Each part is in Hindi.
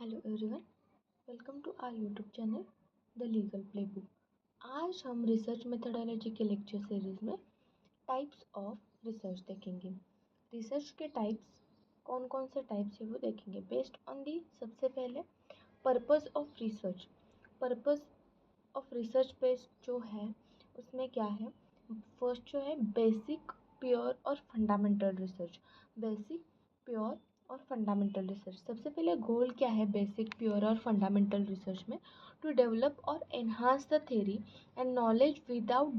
Hello everyone, welcome to our YouTube channel the legal playbook. आज हम रिसर्च मेथोडोलॉजी के लेक्चर सीरीज में टाइप्स ऑफ रिसर्च देखेंगे। रिसर्च के टाइप्स कौन कौन से टाइप्स है वो देखेंगे बेस्ड ऑन दी। सबसे पहले purpose of research. Purpose of research based जो है उसमें क्या है, फर्स्ट जो है बेसिक, प्योर और फंडामेंटल रिसर्च। बेसिक, प्योर और फंडामेंटल रिसर्च। सबसे पहले गोल क्या है बेसिक, प्योर और फंडामेंटल रिसर्च में? टू डेवलप और enhance the theory and knowledge without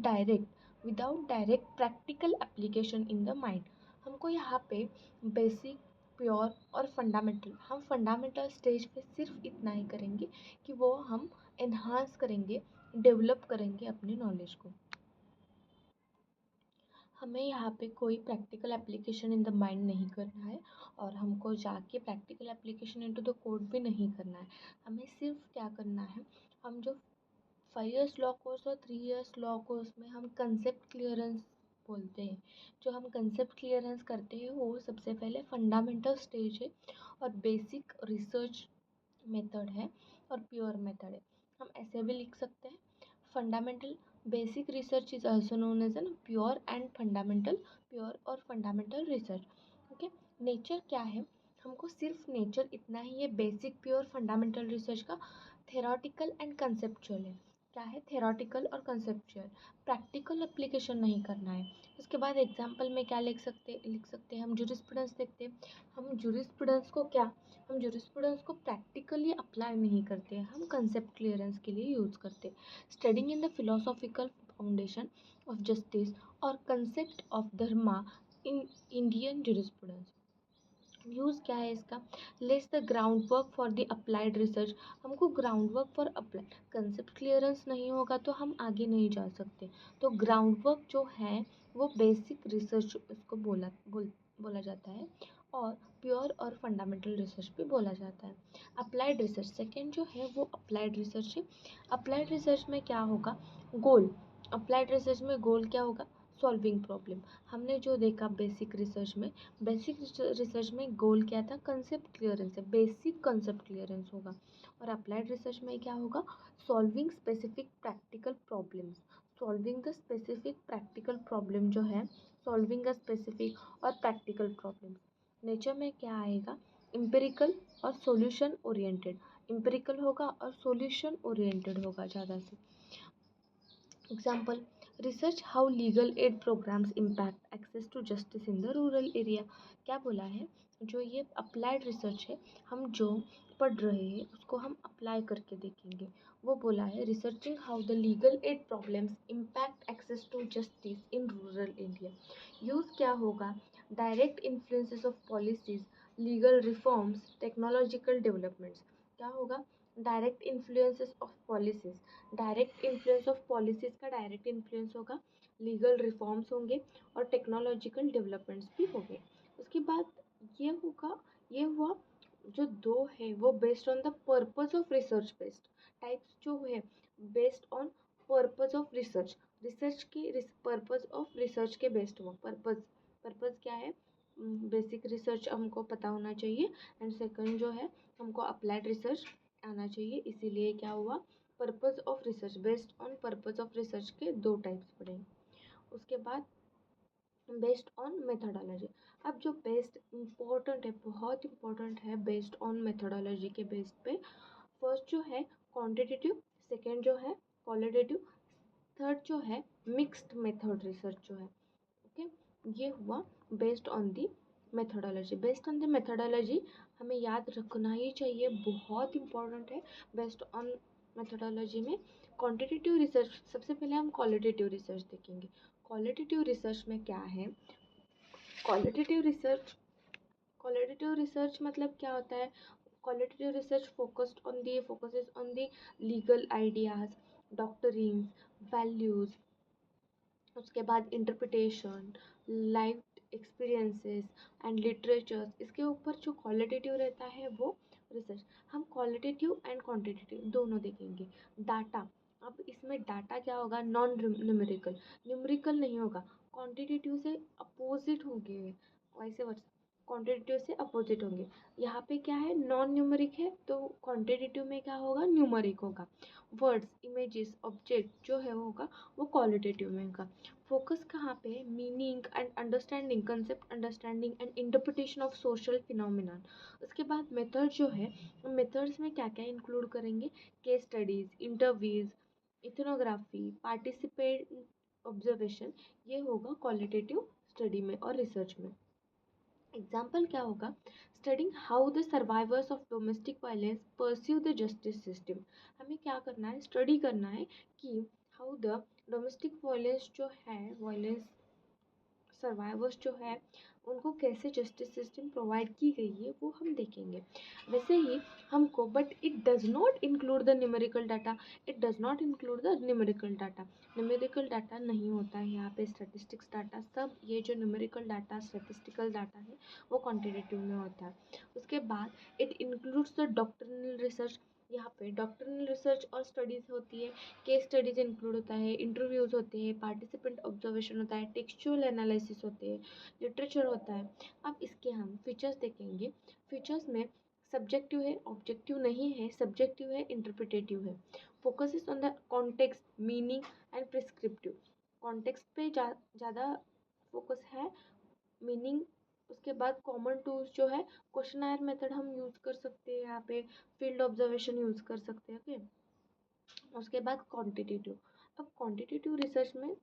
direct practical application in the mind. हमको यहाँ पे बेसिक, प्योर और फंडामेंटल, हम फंडामेंटल स्टेज पे सिर्फ इतना ही करेंगे कि वो हम एनहांस करेंगे, डेवलप करेंगे अपने नॉलेज को। हमें यहाँ पे कोई practical application in the mind नहीं करना है और हमको जाके practical application into the code भी नहीं करना है। हमें सिर्फ क्या करना है, हम जो 5 इयर्स लॉ कोर्स और 3 इयर्स लॉ कोर्स में हम कंसेप्ट क्लियरेंस बोलते हैं, जो हम कंसेप्ट क्लियरेंस करते हैं वो सबसे पहले फंडामेंटल स्टेज है और बेसिक रिसर्च मेथड है और प्योर मेथड है। हम ऐसे भी लिख सकते हैं, fundamental basic research is also known as an pure and fundamental, pure और फंडामेंटल रिसर्च। ओके, नेचर क्या है, हमको सिर्फ नेचर इतना ही है बेसिक, प्योर, फंडामेंटल रिसर्च का। थेरोटिकल एंड कंसेप्चुअल है, क्या है, थेरोटिकल और कंसेप्चुअल। प्रैक्टिकल एप्लीकेशन नहीं करना है। उसके बाद एग्जाम्पल में क्या लिख सकते हैं हम जूरिस्प्रूडेंस देखते हैं। हम जूरिस्प्रूडेंस को क्या, हम जूरिस्प्रूडेंस को प्रैक्टिकली अप्लाई नहीं करते, हम कंसेप्ट क्लियरेंस के लिए यूज़ करते। Studying in the philosophical foundation of justice और concept of dharma in Indian jurisprudence. Use क्या है इसका, lays the ground work for the applied research. हमको ground work for applied, concept clearance नहीं होगा तो हम आगे नहीं जा सकते। तो ग्राउंड वर्क जो है वो बेसिक रिसर्च उसको बोला जाता है और प्योर और फंडामेंटल रिसर्च भी बोला जाता है। अप्लाइड रिसर्च सेकेंड जो है वो अप्लाइड रिसर्च है। अप्लाइड रिसर्च में क्या होगा, गोल, अप्लाइड रिसर्च में गोल क्या होगा, सॉल्विंग प्रॉब्लम। हमने जो देखा बेसिक रिसर्च में, बेसिक रिसर्च में गोल क्या था, कंसेप्ट क्लियरेंस है, बेसिक कंसेप्ट क्लियरेंस होगा। और अप्लाइड रिसर्च में क्या होगा, solving specific practical problems. Solving the specific practical problem जो है, सॉल्विंग अ स्पेसिफिक और प्रैक्टिकल प्रॉब्लम। नेचर में क्या आएगा, इम्पेरिकल और सॉल्यूशन ओरिएंटेड। इम्पेरिकल होगा और सॉल्यूशन ओरिएंटेड होगा ज़्यादा से। Example, research how legal aid programmes impact access to justice in the rural area. क्या बोला है, जो ये अप्लाइड रिसर्च है, हम जो पढ़ रहे हैं उसको हम अप्लाई करके देखेंगे। वो बोला है researching how the legal aid problems impact access to justice in rural India. Use क्या होगा, direct influences of policies, legal reforms, technological developments. क्या होगा, direct influences of policies, direct influence of policies का डायरेक्ट इन्फ्लुएंस होगा, लीगल रिफॉर्म्स होंगे और टेक्नोलॉजिकल डेवलपमेंट्स भी होंगे। उसके बाद ये होगा, ये हुआ जो दो है वो based on the purpose of research based types जो है, based on purpose of research, research के पर्पस ऑफ रिसर्च के बेस्ड हुआ। पर्पस क्या है, बेसिक रिसर्च हमको पता होना चाहिए एंड सेकंड जो है हमको अप्लाइड रिसर्च आना चाहिए। इसीलिए क्या हुआ, purpose of research, based on purpose of research के दो टाइप्स पढ़े। उसके बाद बेस्ड ऑन मेथोडोलॉजी। अब जो बेस्ड इम्पोर्टेंट है, बहुत इम्पोर्टेंट है, बेस्ड ऑन मेथोडोलॉजी के बेस्ड पे फर्स्ट जो है क्वांटिटेटिव, सेकेंड जो है क्वालिटेटिव, थर्ड जो है मिक्स्ड मेथड रिसर्च जो है। ओके, ये हुआ based on the methodology. Based on the methodology हमें याद रखना ही चाहिए, बहुत इंपॉर्टेंट है। बेस्ड ऑन मेथोडोलॉजी में क्वांटिटेटिव रिसर्च, सबसे पहले हम क्वालिटेटिव रिसर्च देखेंगे। क्वालिटेटिव रिसर्च में क्या है, क्वालिटेटिव रिसर्च, क्वालिटेटिव रिसर्च मतलब क्या होता है, qualitative research focuses on the legal ideas, doctrines, values, उसके बाद interpretation, life experiences and literatures. इसके ऊपर जो क्वालिटेटिव रहता है वो रिसर्च। हम क्वालिटेटिव एंड क्वांटिटेटिव दोनों देखेंगे। डाटा, अब इसमें डाटा क्या होगा, नॉन न्यूमेरिकल, न्यूमेरिकल नहीं होगा, क्वांटिटेटिव से अपोजिट होंगे, वैसे वर्ष क्वांटिटेटिव से अपोजिट होंगे। यहाँ पे क्या है, नॉन न्यूमेरिक है तो क्वांटिटेटिव में क्या होगा, न्यूमेरिक होगा। वर्ड्स, इमेजेस, ऑब्जेक्ट जो है वो होगा वो क्वालिटेटिव में होगा। फोकस कहाँ पे है, meaning and understanding, concept understanding and interpretation of social phenomena. उसके बाद मेथड जो है, मेथड्स में क्या क्या इंक्लूड करेंगे, case studies, interviews, ethnography, participate observation, ये होगा क्वालिटेटिव स्टडी में और रिसर्च में। एग्जाम्पल क्या होगा, studying how the survivors of domestic violence pursue the justice system. हमें क्या करना है, स्टडी करना है कि हाउ द डोमेस्टिक वायलेंस जो है, वायलेंस सर्वाइवर्स जो है उनको कैसे जस्टिस सिस्टम प्रोवाइड की गई है वो हम देखेंगे। वैसे ही हमको, but it does not include the numerical data, it does not include the numerical data. Numerical data नहीं होता है यहाँ पे, स्टैटिस्टिक्स डाटा, सब ये जो न्यूमेरिकल डाटा, स्टैटिस्टिकल डाटा है वो क्वान्टिटेटिव में होता है। उसके बाद it includes the doctrinal research. यहाँ पे डॉक्ट्रिनल रिसर्च और स्टडीज़ होती है, केस स्टडीज इंक्लूड होता है, इंटरव्यूज़ होते हैं, पार्टिसिपेंट ऑब्जर्वेशन होता है, टेक्सचुअल एनालिसिस होते हैं, लिटरेचर होता है। अब इसके हम फीचर्स देखेंगे। फीचर्स में सब्जेक्टिव है, ऑब्जेक्टिव नहीं है, सब्जेक्टिव है, इंटरप्रिटेटिव है। Focus is on the context, meaning and prescriptive. Context पे ज़्यादा फोकस है, मीनिंग। उसके बाद कॉमन टूल्स जो है, क्वेश्चन मेथड हम यूज़ कर सकते हैं यहाँ पे, फील्ड ऑब्जर्वेशन यूज़ कर सकते हैं। ओके, उसके बाद क्वांटिटेटिव। अब क्वांटिटेटिव रिसर्च में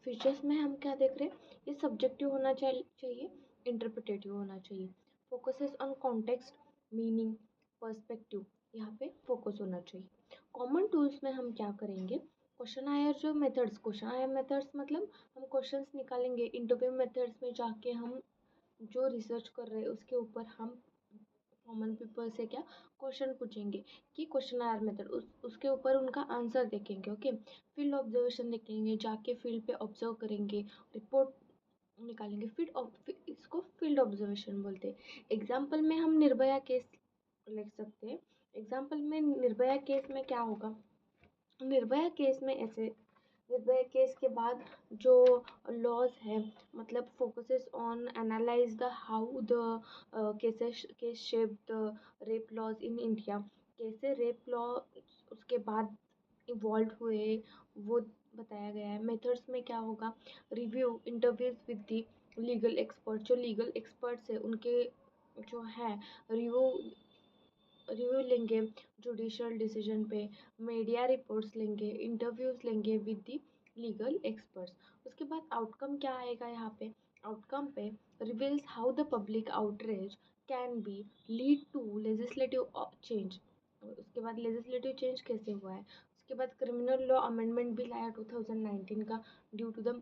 फीचर्स में हम क्या देख रहे हैं, ये सब्जेक्टिव होना चाहिए, इंटरप्रिटेटिव होना चाहिए। Focus is on context, meaning, perspective, यहाँ पे फोकस होना चाहिए। कॉमन टूल्स में हम क्या करेंगे, क्वेश्चन आयर जो मेथड्स, क्वेश्चन आयर मेथड्स मतलब हम क्वेश्चंस निकालेंगे, इंटरव्यू मेथड्स में जाके हम जो रिसर्च कर रहे हैं उसके ऊपर हम कॉमन पीपल से क्या क्वेश्चन पूछेंगे कि क्वेश्चन आयर मेथड, उसके ऊपर उनका आंसर देखेंगे। ओके, फील्ड ऑब्जर्वेशन देखेंगे, जाके फील्ड पे ऑब्जर्व करेंगे, रिपोर्ट निकालेंगे। इसको फील्ड ऑब्जर्वेशन बोलते हैं। एग्जाम्पल में हम निर्भया केस लिख सकते हैं। एग्जाम्पल में निर्भया केस में क्या होगा, निर्भया केस में ऐसे, निर्भया केस के बाद जो लॉज है, मतलब focuses on analyse the how the case shape the rape laws in India, कैसे रेप लॉ उसके बाद इवॉल्व हुए वो बताया गया है। मेथड्स में क्या होगा, review, interviews with the legal expert, जो लीगल एक्सपर्ट्स है उनके जो है रिव्यू रिव्यू लेंगे जुडिशियल डिसीजन पे, मीडिया रिपोर्ट्स लेंगे, इंटरव्यूज लेंगे विद दी लीगल एक्सपर्ट्स। उसके बाद आउटकम क्या आएगा यहाँ पे, आउटकम पे reveals how the public outreach can be lead to legislative change. उसके बाद लेजिस्लेटिव चेंज कैसे हुआ है। उसके बाद क्रिमिनल लॉ अमेंडमेंट भी लाया 2019 का, due to the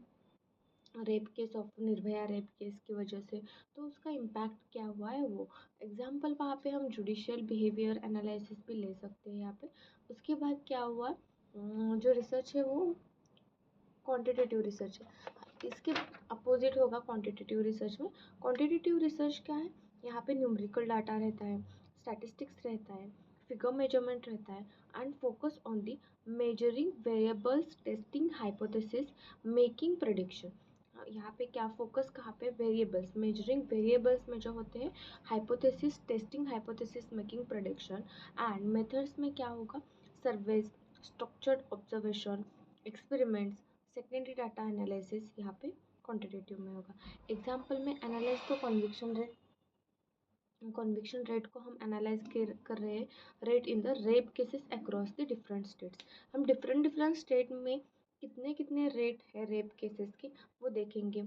rape case of Nirbhaya rape case की वजह से, तो उसका इम्पैक्ट क्या हुआ है वो एग्जाम्पल, वहाँ पे हम जुडिशियल बिहेवियर एनालिसिस भी ले सकते हैं यहाँ पे। उसके बाद क्या हुआ, जो रिसर्च है वो क्वांटिटेटिव रिसर्च है, इसके अपोजिट होगा क्वांटिटेटिव रिसर्च में। क्वांटिटेटिव रिसर्च क्या है, यहाँ पे न्यूमेरिकल डाटा रहता है, स्टैटिस्टिक्स रहता है, फिगर मेजरमेंट रहता है, and focus on the measuring variables, testing hypothesis, making prediction. यहाँ पे क्या फोकस कहाँ पे, वेरिएबल्स, मेजरिंग वेरिएबल्स में जो होते हैं, hypothesis, testing hypothesis, making prediction. And methods में क्या होगा, surveys, structured observation, experiments, secondary data analysis, यहाँ पे क्वांटिटेटिव में होगा। एग्जाम्पल में एनालाइज तो कन्विक्शन रेट को हम एनालाइज कर रहे हैं, rate in the rape cases across the different states. हम डिफरेंट डिफरेंट स्टेट में कितने कितने रेट है रेप केसेस के वो देखेंगे,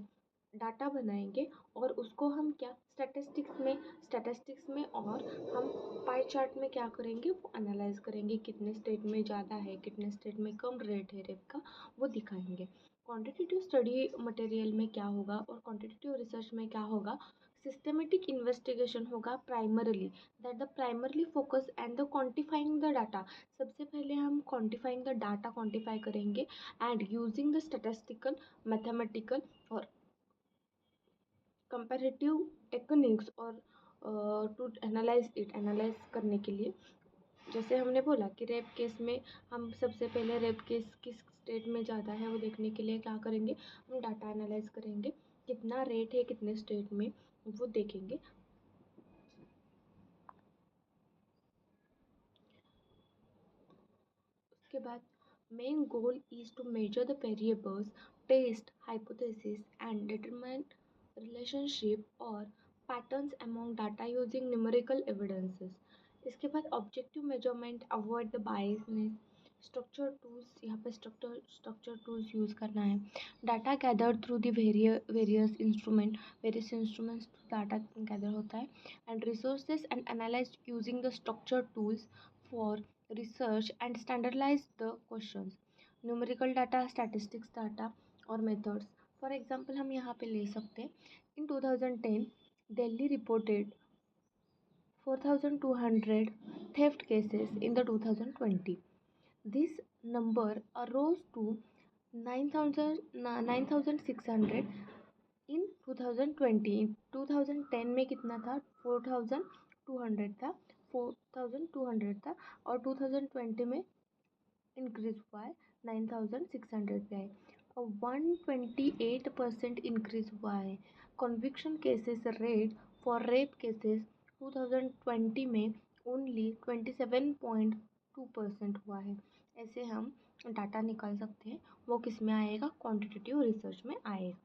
डाटा बनाएंगे और उसको हम क्या स्टैटिस्टिक्स में और हम पाई चार्ट में क्या करेंगे, वो एनालाइज करेंगे, कितने स्टेट में ज़्यादा है, कितने स्टेट में कम रेट है रेप का, वो दिखाएंगे। क्वांटिटेटिव स्टडी मटेरियल में क्या होगा और क्वांटिटेटिव रिसर्च में क्या होगा, सिस्टमेटिक इन्वेस्टिगेशन होगा primarily, that the primarily focus and the quantifying the data. सबसे पहले हम क्वांटिफाइंग द डाटा क्वांटिफाई करेंगे and using the statistical, mathematical और कंपैरेटिव टेक्निक्स और टू एनालाइज करने के लिए जैसे हमने बोला कि रेप केस में हम सबसे पहले रेप केस किस स्टेट में ज़्यादा है वो देखने के लिए क्या करेंगे, हम डाटा एनालाइज करेंगे, कितना रेट है कितने स्टेट में वो देखेंगे। उसके बाद main goal is to measure the variables, test hypothesis and determine relationship और patterns among data using numerical evidences. इसके बाद objective measurement, avoid the biasness, structure tools, यहाँ पे स्ट्रक्चर टूल्स यूज़ करना है। Data gathered through the various instruments data gather होता है, and resources and analyze using the structure tools for research and standardize the questions, numerical data, statistics data और methods। For example हम यहाँ पे ले सकते हैं, in 2010 Delhi reported 4,200 theft cases in the 2020. This number arose to 9,600 इन 2020। 2010 में कितना था, 4,200 था, 4,200 था, और 2020 में इंक्रीज हुआ है 9,600 पे है, और 128% इंक्रीज हुआ है। Conviction cases rate for rape cases 2020 में ओनली 27.2% हुआ है। ऐसे हम डाटा निकाल सकते हैं, वो किस में आएगा, क्वांटिटेटिव रिसर्च में आएगा।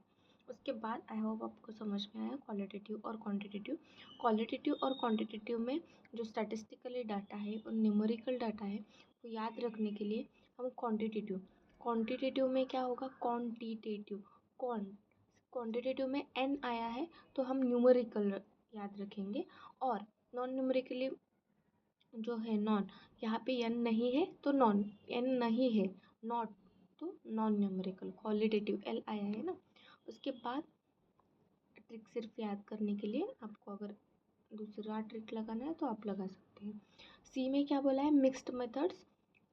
उसके बाद आई होप आपको समझ में आया क्वालिटेटिव और क्वांटिटेटिव। क्वालिटेटिव और क्वांटिटेटिव में जो स्टैटिस्टिकली डाटा है और न्यूमेरिकल डाटा है वो याद रखने के लिए हम क्वांटिटेटिव में क्या होगा, क्वांटिटेटिव में एन आया है तो हम न्यूमेरिकल याद रखेंगे, और नॉन न्यूमेरिकली जो है नॉन, यहाँ पे एन नहीं है तो नॉन, एन नहीं है नॉट तो नॉन न्यूमेरिकल। क्वालिटेटिव एल आया है ना। उसके बाद ट्रिक सिर्फ याद करने के लिए, आपको अगर दूसरा ट्रिक लगाना है तो आप लगा सकते हैं। सी में क्या बोला है, mixed methods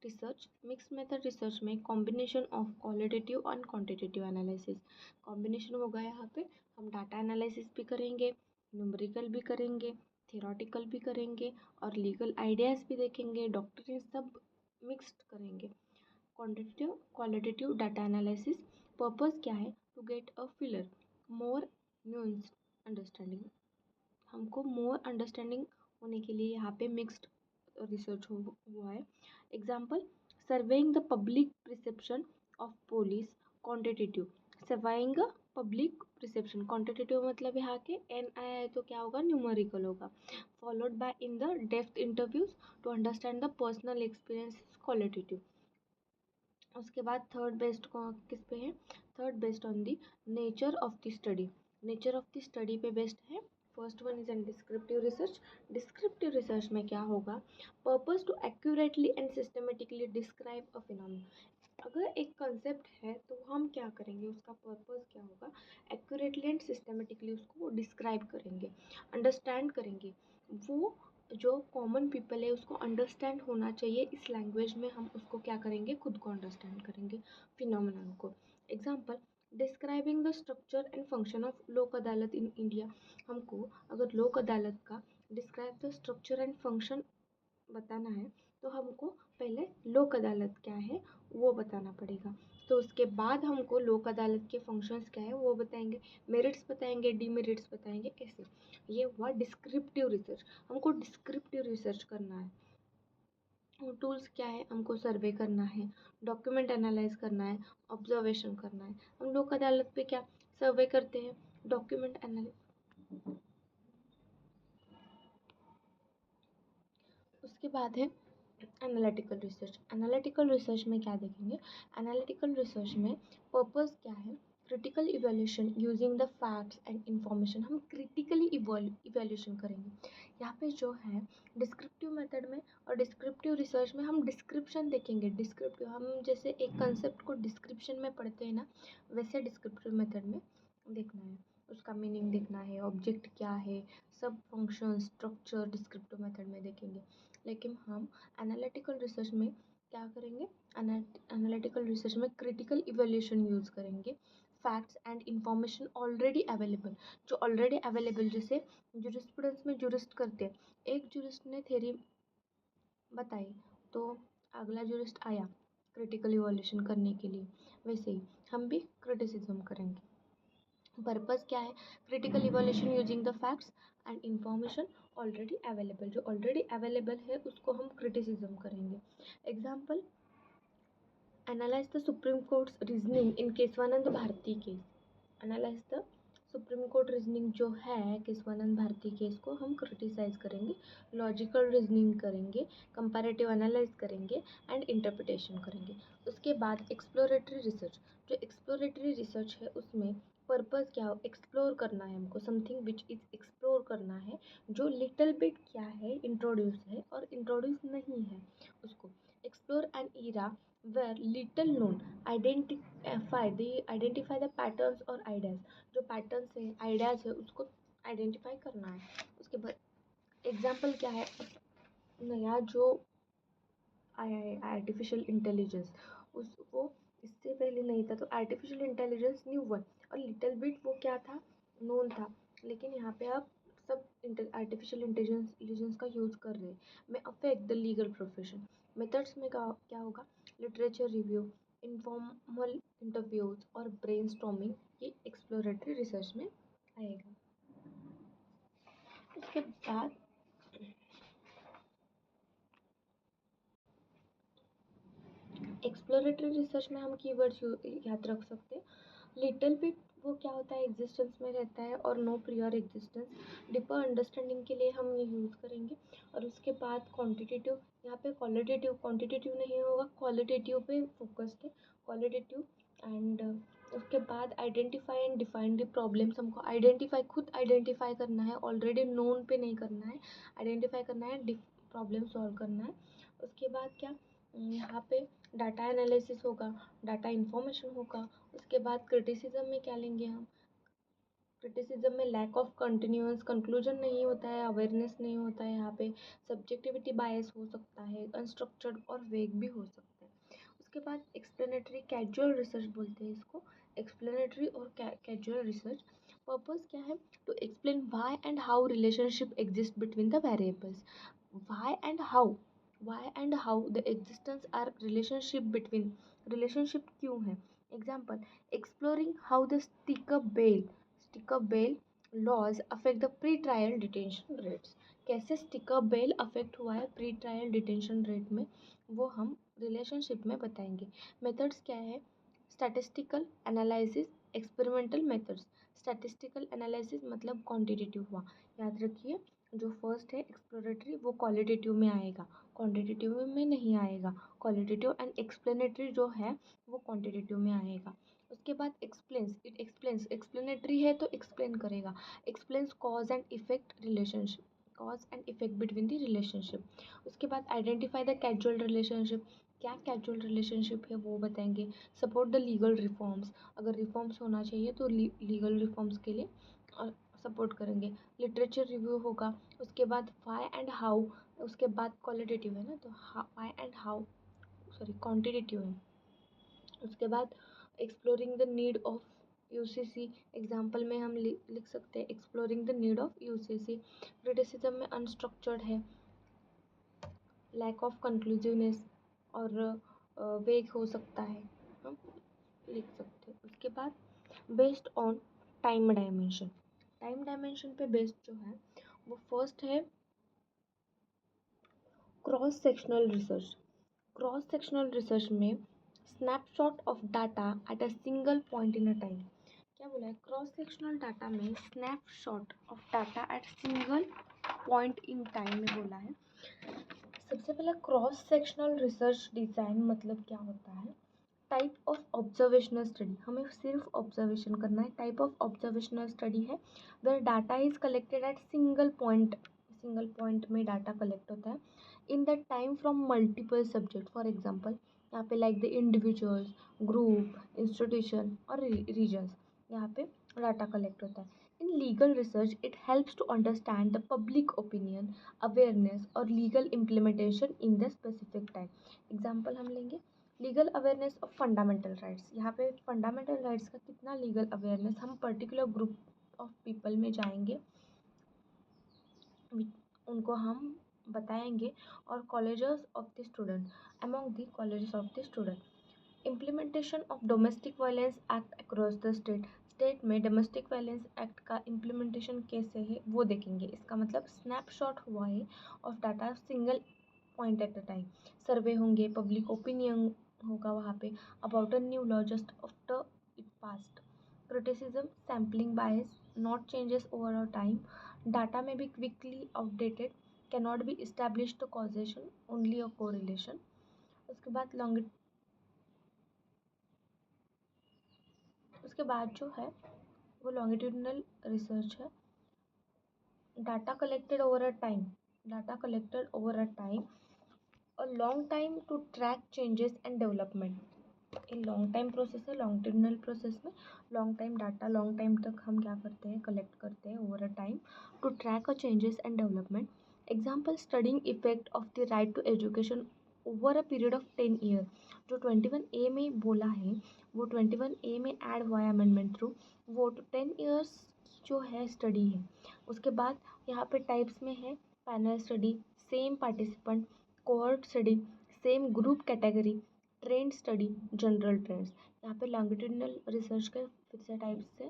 research. Mix method research में combination of qualitative and quantitative analysis combination होगा। यहाँ पे हम डाटा एनालिसिस भी करेंगे, न्यूमेरिकल भी करेंगे, थियोरटिकल भी करेंगे, और लीगल आइडियाज़ भी देखेंगे, डॉक्टरी सब मिक्स्ड करेंगे। क्वालिटेटिव डाटा एनालिसिस पर्पस क्या है, to get a fuller more nuanced understanding. हमको मोर अंडरस्टैंडिंग होने के लिए यहाँ पे मिक्स्ड रिसर्च हुआ है। Example, surveying the public perception of police, quantitative. Surveying public perception quantitative मतलब यहाँ के एन आया है तो क्या होगा, न्यूमेरिकल होगा। Followed by in the depth interviews to understand the personal experience, qualitative. उसके बाद थर्ड बेस्ड किस पे है, third based on the nature of the study. Nature of the study पे बेस्ड है। First one is an descriptive research. Descriptive research में क्या होगा, purpose to accurately and systematically describe a phenomena. अगर एक कंसेप्ट है तो हम क्या करेंगे, उसका पर्पस क्या होगा, एक्यूरेटली एंड सिस्टमेटिकली उसको डिस्क्राइब करेंगे, अंडरस्टैंड करेंगे। वो जो कॉमन पीपल है उसको अंडरस्टैंड होना चाहिए, इस लैंग्वेज में हम उसको क्या करेंगे, खुद को अंडरस्टैंड करेंगे फिनोमेनन को। Example, describing the structure and function of लोक अदालत इन इंडिया। हमको अगर लोक अदालत का describe the structure and function बताना है तो हमको पहले लोक अदालत क्या है वो बताना पड़ेगा, तो उसके बाद हमको लोक अदालत के फंक्शंस क्या है वो बताएंगे, मेरिट्स बताएंगे, डीमेरिट्स बताएंगे, ऐसे। ये हुआ डिस्क्रिप्टिव रिसर्च। हमको डिस्क्रिप्टिव रिसर्च करना है। टूल्स क्या है, हमको सर्वे करना है, डॉक्यूमेंट एनालाइज करना है, ऑब्जर्वेशन करना है। हम लोक अदालत पे क्या सर्वे करते हैं, डॉक्यूमेंट एनालाइज। उसके बाद है एनालिटिकल रिसर्च। एनालिटिकल रिसर्च में क्या देखेंगे, एनालिटिकल रिसर्च में पर्पस क्या है, critical evaluation using the facts and information. हम क्रिटिकली इवैल्यूएशन करेंगे। यहाँ पे जो है डिस्क्रिप्टिव मेथड में और डिस्क्रिप्टिव रिसर्च में हम डिस्क्रिप्शन देखेंगे। डिस्क्रिप्टिव हम जैसे एक कंसेप्ट को डिस्क्रिप्शन में पढ़ते हैं ना, वैसे डिस्क्रिप्टिव मेथड में देखना है, उसका मीनिंग देखना है, ऑब्जेक्ट क्या है, सब फंक्शन स्ट्रक्चर डिस्क्रिप्टिव मेथड में देखेंगे। लेकिन हम एनालिटिकल रिसर्च में क्या करेंगे, एनालिटिकल रिसर्च में क्रिटिकल इवैल्यूएशन यूज़ करेंगे, facts and information already available, जो ऑलरेडी अवेलेबल, जैसे जूरिस्प्रूडेंस में जूरिस्ट करते हैं, एक जूरिस्ट ने थ्योरी बताई तो अगला जूरिस्ट आया क्रिटिकल इवोल्यूशन करने के लिए, वैसे ही हम भी क्रिटिसिज्म करेंगे। पर्पस क्या है? Critical evolution using the facts and information already available, जो ऑलरेडी अवेलेबल है उसको हम क्रिटिसिज्म करेंगे। Example, analyse the Supreme Court's reasoning in Kesavananda Bharati case. Analyse the Supreme Court reasoning जो है केशवानंद भारती केस को हम क्रिटिसाइज करेंगे, लॉजिकल रीजनिंग करेंगे, कंपैरेटिव एनालाइज करेंगे एंड इंटरप्रिटेशन करेंगे। उसके बाद एक्सप्लोरेटरी रिसर्च, जो एक्सप्लोरेटरी रिसर्च है उसमें पर्पस क्या हो? एक्सप्लोर करना है हमको, समथिंग विच इज एक्सप्लोर करना है, जो लिटिल बिट क्या है, इंट्रोड्यूस है और इंट्रोड्यूस नहीं है उसको। Explore an era where little known, identify the patterns और ideas, जो पैटर्न्स है आइडियाज है उसको आइडेंटिफाई करना है। उसके बाद एग्जाम्पल क्या है? नया जो आया है आर्टिफिशियल इंटेलिजेंस, उस वो इससे पहले नहीं था, तो आर्टिफिशियल इंटेलिजेंस न्यू वन, और लिटिल बिट वो क्या था, नोन था, लेकिन यहाँ पे आप सब आर्टिफिशियल इंटेलिजेंस का यूज़ कर रहे हैं। में affect the legal profession. Methods में क्या होगा? लिटरेचर रिव्यू, इनफॉर्मल इंटरव्यूज और ब्रेनस्टॉर्मिंग, ये एक्सप्लोरेटरी रिसर्च में आएगा। उसके बाद एक्सप्लोरेटरी रिसर्च में हम कीवर्ड्स याद रख सकते हैं। लिटिल बिट वो क्या होता है? एग्जिस्टेंस में रहता है और no prior existence. Deeper understanding के लिए हम ये यूज़ करेंगे। और उसके बाद क्वांटिटेटिव, यहाँ पे क्वांटिटेटिव नहीं होगा, क्वालिटेटिव पे फोकस्ड है, क्वालिटेटिव। एंड उसके बाद identify and define the problems, हमको खुद आइडेंटिफाई करना है, ऑलरेडी नोन पे नहीं करना है, आइडेंटिफाई करना है, प्रॉब्लम सॉल्व करना है। उसके बाद क्या, यहाँ पे डाटा एनालिसिस होगा, डाटा इन्फॉर्मेशन होगा। उसके बाद क्रिटिसिज्म में क्या लेंगे हम? क्रिटिसिज्म में लैक ऑफ कंटिन्यूअस कंक्लूजन नहीं होता है, अवेयरनेस नहीं होता है, यहाँ पे सब्जेक्टिविटी बायस हो सकता है, अनस्ट्रक्चर्ड और वेग भी हो सकता है। उसके बाद एक्सप्लेनेटरी कैजुअल रिसर्च बोलते हैं इसको, एक्सप्लेनेटरी और कैजुअल रिसर्च। पर्पस क्या है? To explain why and how relationship exist between the variables. Why and how the existence are relationship क्यों है? Example, exploring how the sticker bail laws affect the pre trial detention rates. कैसे स्टिकर बेल अफेक्ट हुआ है प्री ट्रायल डिटेंशन रेट में, वो हम रिलेशनशिप में बताएंगे। मेथड्स क्या है? Statistical analysis, experimental methods. Statistical analysis मतलब क्वांटिटेटिव हुआ, याद रखिए। जो फर्स्ट है एक्सप्लोरेटरी वो क्वालिटेटिव में आएगा, क्वांटिटेटिव में नहीं आएगा। क्वालिटेटिव एंड एक्सप्लेनेटरी जो है वो क्वांटिटेटिव में आएगा। उसके बाद एक्सप्लेन्स एक्सप्लेनेटरी है तो एक्सप्लेन करेगा, explains cause and effect between the relationship. उसके बाद आइडेंटिफाई द कैजुअल रिलेशनशिप, क्या कैजुअल रिलेशनशिप है वो बताएंगे। सपोर्ट द लीगल रिफॉर्म्स, अगर रिफॉर्म्स होना चाहिए तो लीगल रिफॉर्म्स के लिए सपोर्ट करेंगे। लिटरेचर रिव्यू होगा। उसके बाद व्हाई एंड हाउ, उसके बाद क्वालिटेटिव है ना, तो why and how, sorry quantitative है। उसके बाद exploring the need of UCC, example में हम लिख सकते हैं exploring the need of UCC. Criticism में अनस्ट्रक्चर्ड है, लैक ऑफ कंक्लूसिवनेस और वेग हो सकता है, हम लिख सकते हैं। उसके बाद बेस्ड ऑन टाइम डायमेंशन पे बेस्ड जो है वो फर्स्ट है cross sectional research. Cross sectional research में snapshot of data at a single point in a time. क्या बोला है? क्रॉस सेक्शनल डाटा में snapshot of data at single point in time में बोला है। सबसे पहले क्रॉस सेक्शनल रिसर्च डिज़ाइन मतलब क्या होता है? टाइप ऑफ ऑब्जर्वेशनल स्टडी, हमें सिर्फ ऑब्जर्वेशन करना है। टाइप ऑफ ऑब्जर्वेशनल स्टडी है where data is collected at single point में डाटा कलेक्ट होता है in the time from multiple subject. For example यहाँ पे like the individuals, group, institution और रीजन्स, यहाँ पे डाटा कलेक्ट होता है। In legal research it helps to understand the public opinion, awareness और legal implementation in the specific time. Example हम लेंगे legal awareness of fundamental rights. यहाँ पे फंडामेंटल राइट्स का कितना लीगल अवेयरनेस, हम पर्टिकुलर ग्रुप ऑफ पीपल में जाएंगे, उनको हम बताएंगे और colleges of the student among the colleges of the student. Implementation of domestic violence act across the state में डोमेस्टिक वायलेंस एक्ट का इम्प्लीमेंटेशन कैसे है वो देखेंगे। इसका मतलब स्नैपशॉट हुआ है of data single point at a time. Survey होंगे, पब्लिक ओपिनियन होगा वहाँ पे about a new law just after it past. Criticism, sampling bias, not changes over a time, data में भी quickly outdated, cannot be establish the causation, only a correlation. उसके बाद जो है वो लॉन्गिट्यूडनल रिसर्च है। Data collected over a time, data collected over a time, a long time to track changes and development. ये लॉन्ग टाइम प्रोसेस है। लॉन्गिट्यूडनल प्रोसेस में long time data, long time तक हम क्या करते हैं, कलेक्ट करते हैं over a time to track a changes and development. Example, studying effect of the right to education over a period of 10 year. जो 21A में बोला है वो 21A में ऐड हुआ है अमेंडमेंट थ्रू, वो 10 ईयर्स जो है स्टडी है। उसके बाद यहाँ पे टाइप्स में है panel study, same participant, cohort study, same group category, trend study, general trends. यहाँ पे लॉन्गिट्यूडनल रिसर्च के फिर से टाइप्स है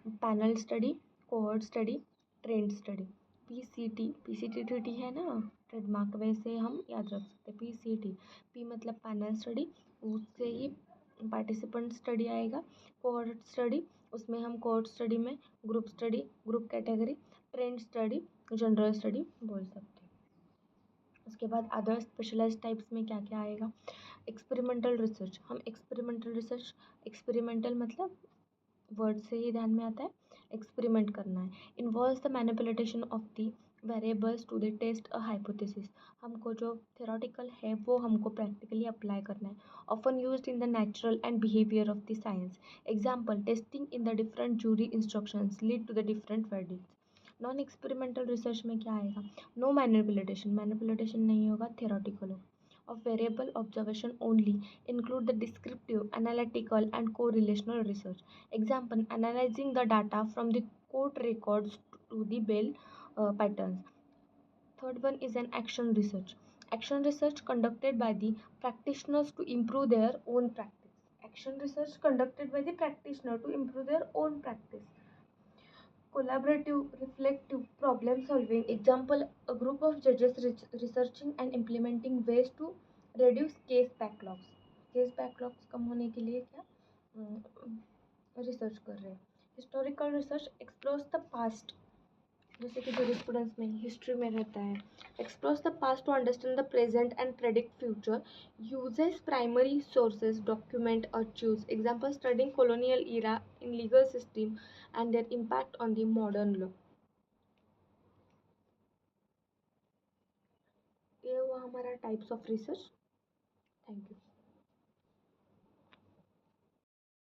panel study, cohort study, trend study. PCT है ना ट्रेडमार्क, वैसे हम याद रख सकते हैं पीसीटी। पी मतलब पैनल स्टडी, उससे ही पार्टिसिपेंट स्टडी आएगा। कोहॉर्ट स्टडी, उसमें हम कोहॉर्ट स्टडी में group study, group category, trend study, general study बोल सकते हैं। उसके बाद अदर स्पेशलाइज टाइप्स में क्या क्या आएगा। एक्सपेरिमेंटल रिसर्च, हम एक्सपेरिमेंटल रिसर्च, एक्सपेरिमेंटल मतलब वर्ड से ही ध्यान में आता है, एक्सपेरिमेंट करना है। Involves the manipulation of the variables to the test a hypothesis, हमको जो थ्योरेटिकल है वो हमको प्रैक्टिकली अप्लाई करना है। Often used in the natural and behaviour of the science. Example, testing in the different jury instructions lead to the different verdicts। Non experimental research में क्या आएगा, नो मैनिपुलेशन, मैनिपुलेशन नहीं होगा, थ्योरेटिकल होगा। Of variable observation only, include the descriptive, analytical, and correlational research. Example, analyzing the data from the court records to the bail patterns. Third one is an action research. Action research conducted by the practitioners to improve their own practice. Action research conducted by the practitioner to improve their own practice. Collaborative, reflective, problem solving. Example, a group of judges researching and implementing ways to reduce case backlogs. Case backlogs कम होने के लिए क्या रिसर्च कर रहे हैं। Historical research explores the past, जैसे कि जूरिस्प्रूडेंस में हिस्ट्री में रहता है। Explores the past to understand the present and predict future, uses primary sources, document और choose. Example, studying colonial era in legal system and their impact on the modern law। ये हुआ हमारा types of research. Thank you.